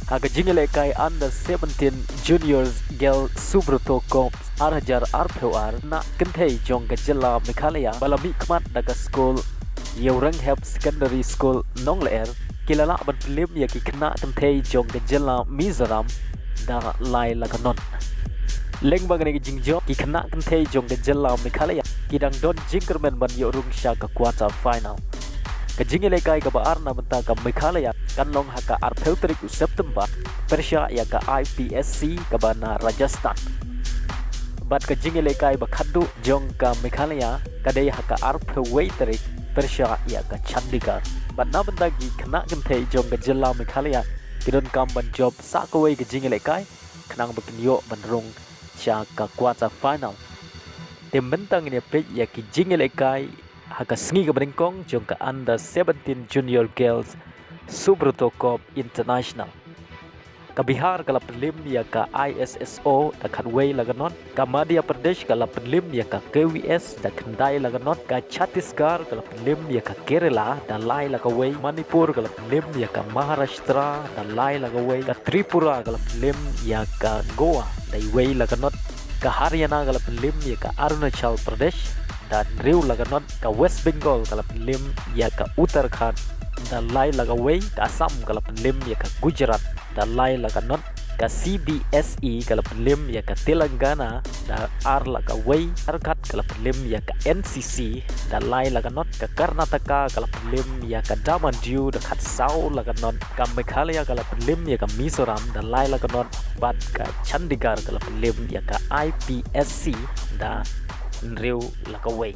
Haga jingale kai under 17 juniors girl Subroto Corps arhajar arpewar na Kynthei jong ka Jylla Meghalaya balami kmat daga school Yeurang Help Secondary School Nongleer kilala ban Pynliem ya ki Khynnah Kynthei jong ka Jylla Mizoram da lai laganon leng bagane ki jingjo ki Khynnah Kynthei jong ka Jylla Meghalaya kidang don jingkermen ban yorung sha ka quarter final ka jingale kai ka baar na benta ka Meghalaya kan long haka arpeuterik September Persya ya ka IPSC ka bana Rajasthan bat ka jingale kai ba khaddu jong ka Meghalaya kadai haka arpeuterik Persya ya ka Chandigarh bat na benta gi Khynnah Kynthei jong ka Jylla Meghalaya kidon kam ban job sa ka wei ka jingale kai khnang bakinyo ban rong cha ka quarter final tim bentang ni pe ya ki jingale kai haka sngi ka bringkong jong ka under 17 junior girls Subroto Corp International ka Bihar ka Pynliem ya ka ISSO da Khynnah laganon ka Madhya Pradesh ka Pynliem ya ka KVS da Kynthei laganon ka Chhattisgarh ka Pynliem ya ka Kerala da lai lagaway Manipur ka Pynliem ya ka Maharashtra da lai lagaway ka Tripura ka Pynliem ya ka Goa da way laganon ka Haryana ka Pynliem ya ka Arunachal Pradesh dan riu laganon ka West Bengal ka Pynliem ya ka Uttarakhand da lai lagaway ka Assam ka Pynliem ya ka Gujarat da lai laganon ka CBSE ka Pynliem ya ka Telangana da lagaway Arkat ka Pynliem ya ka NCC da lai laganon ka Karnataka ka Pynliem ya ka Damandiu da Khatsau laganon ka Meghalaya ka Pynliem ya ka Mizoram da lai laganon bat ka Chandigarh ka Pynliem ya ka IPSC da riu lagaway